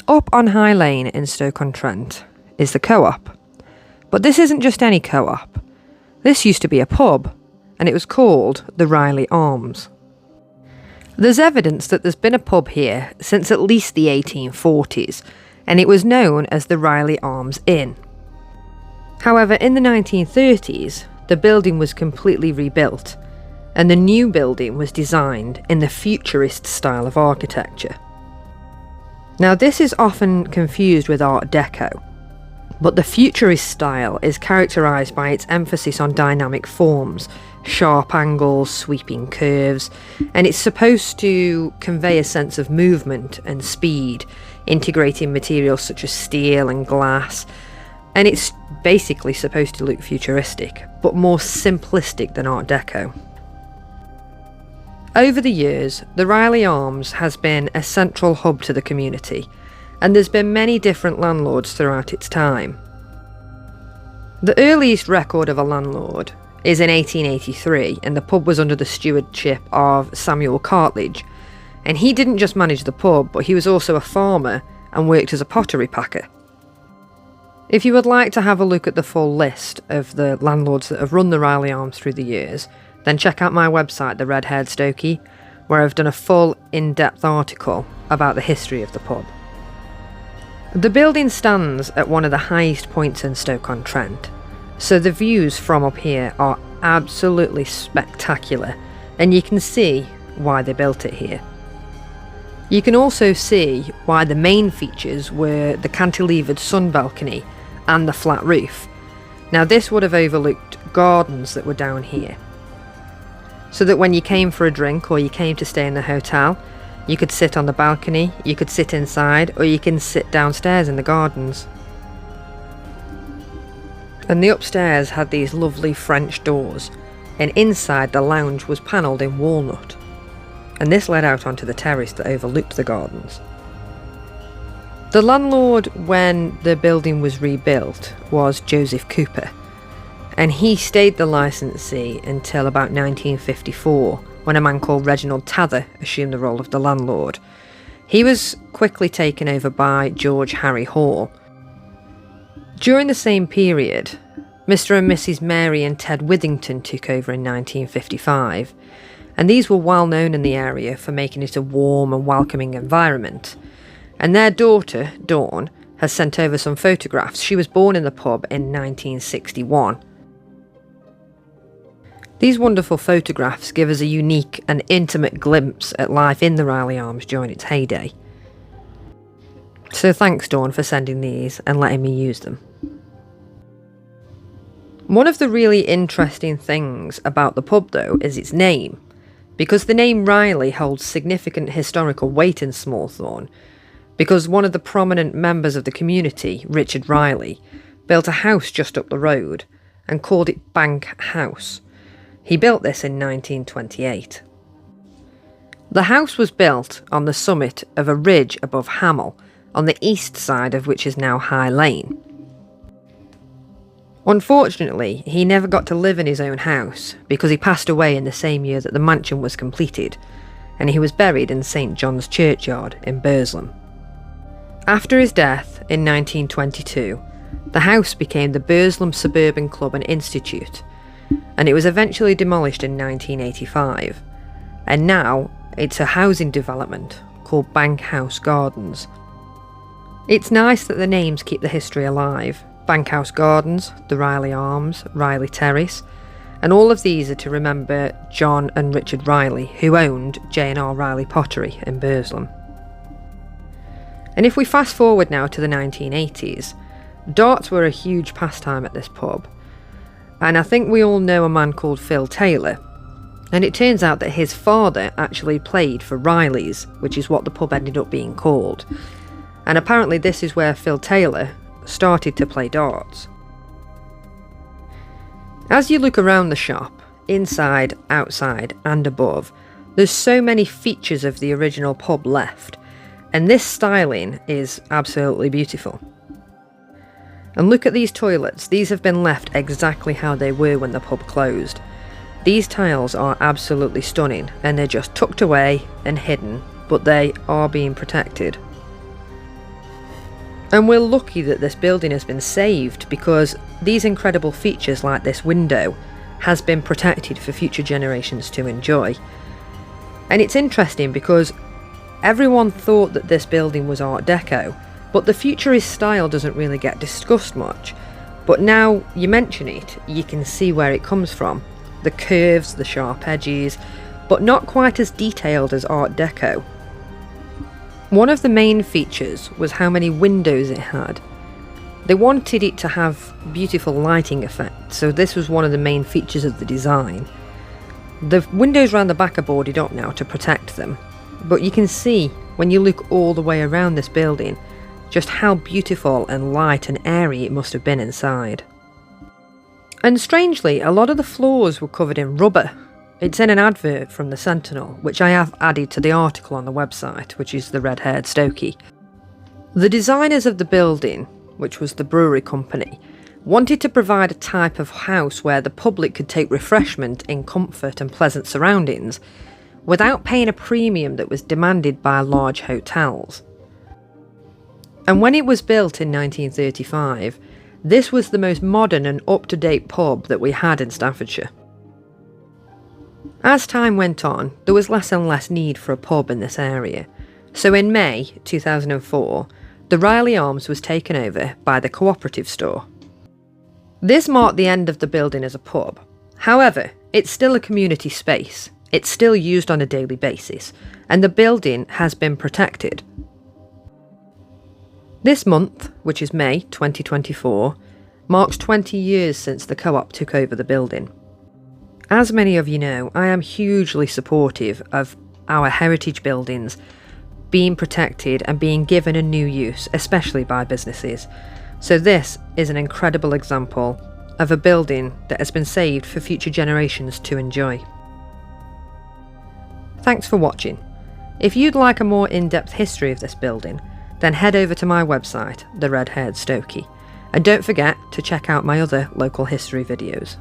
Up on High Lane in Stoke-on-Trent is the Co-op. But this isn't just any Co-op. This used to be a pub, and it was called the Riley Arms. There's evidence that there's been a pub here since at least the 1840s, and it was known as the Riley Arms Inn. However, in the 1930s, the building was completely rebuilt, and the new building was designed in the futurist style of architecture. Now, this is often confused with Art Deco, but the futurist style is characterised by its emphasis on dynamic forms, sharp angles, sweeping curves, and it's supposed to convey a sense of movement and speed, integrating materials such as steel and glass, and it's basically supposed to look futuristic, but more simplistic than Art Deco. Over the years, the Riley Arms has been a central hub to the community, and there's been many different landlords throughout its time. The earliest record of a landlord is in 1883, and the pub was under the stewardship of Samuel Cartledge, and he didn't just manage the pub, but he was also a farmer and worked as a pottery packer. If you would like to have a look at the full list of the landlords that have run the Riley Arms through the years, then check out my website, The Red-Haired Stokey, where I've done a full in-depth article about the history of the pub. The building stands at one of the highest points in Stoke-on-Trent, so the views from up here are absolutely spectacular, and you can see why they built it here. You can also see why the main features were the cantilevered sun balcony and the flat roof. Now, this would have overlooked gardens that were down here, so that when you came for a drink or you came to stay in the hotel, you could sit on the balcony, you could sit inside, or you can sit downstairs in the gardens. And the upstairs had these lovely French doors, and inside the lounge was panelled in walnut, and this led out onto the terrace that overlooked the gardens. The landlord when the building was rebuilt was Joseph Cooper, and he stayed the licensee until about 1954, when a man called Reginald Tather assumed the role of the landlord. He was quickly taken over by George Harry Hall. During the same period, Mr. and Mrs. Mary and Ted Withington took over in 1955, and these were well known in the area for making it a warm and welcoming environment. And their daughter, Dawn, has sent over some photographs. She was born in the pub in 1961. These wonderful photographs give us a unique and intimate glimpse at life in the Riley Arms during its heyday. So thanks, Dawn, for sending these and letting me use them. One of the really interesting things about the pub, though, is its name, because the name Riley holds significant historical weight in Smallthorne, because one of the prominent members of the community, Richard Riley, built a house just up the road and called it Bank House. He built this in 1928. The house was built on the summit of a ridge above Hamel, on the east side of which is now High Lane. Unfortunately, he never got to live in his own house because he passed away in the same year that the mansion was completed, and he was buried in St John's Churchyard in Burslem. After his death in 1922, the house became the Burslem Suburban Club and Institute, and it was eventually demolished in 1985, and now it's a housing development called Bank House Gardens. It's nice that the names keep the history alive. Bank House Gardens, the Riley Arms, Riley Terrace, and all of these are to remember John and Richard Riley, who owned J&R Riley Pottery in Burslem. And if we fast forward now to the 1980s, darts were a huge pastime at this pub, and I think we all know a man called Phil Taylor, and it turns out that his father actually played for Riley's, which is what the pub ended up being called, and apparently this is where Phil Taylor started to play darts. As you look around the shop, inside, outside and above, there's so many features of the original pub left, and this styling is absolutely beautiful. And look at these toilets. These have been left exactly how they were when the pub closed. These tiles are absolutely stunning, and they're just tucked away and hidden, but they are being protected. And we're lucky that this building has been saved, because these incredible features like this window has been protected for future generations to enjoy. And it's interesting because everyone thought that this building was Art Deco, but the futurist style doesn't really get discussed much. But now you mention it, you can see where it comes from. The curves, the sharp edges, but not quite as detailed as Art Deco. One of the main features was how many windows it had. They wanted it to have beautiful lighting effect, so this was one of the main features of the design. The windows around the back are boarded up now to protect them, but you can see when you look all the way around this building just how beautiful and light and airy it must have been inside. And strangely, a lot of the floors were covered in rubber. It's in an advert from the Sentinel, which I have added to the article on the website, which is the Red-Haired Stokey. The designers of the building, which was the brewery company, wanted to provide a type of house where the public could take refreshment in comfort and pleasant surroundings, without paying a premium that was demanded by large hotels. And when it was built in 1935, this was the most modern and up-to-date pub that we had in Staffordshire. As time went on, there was less and less need for a pub in this area, so in May 2004, the Riley Arms was taken over by the Co-operative store. This marked the end of the building as a pub. However, it's still a community space, it's still used on a daily basis, and the building has been protected. This month, which is May 2024, marks 20 years since the Co-op took over the building. As many of you know, I am hugely supportive of our heritage buildings being protected and being given a new use, especially by businesses. So this is an incredible example of a building that has been saved for future generations to enjoy. Thanks for watching. If you'd like a more in-depth history of this building, then head over to my website, The Red-Haired Stokey, and don't forget to check out my other local history videos.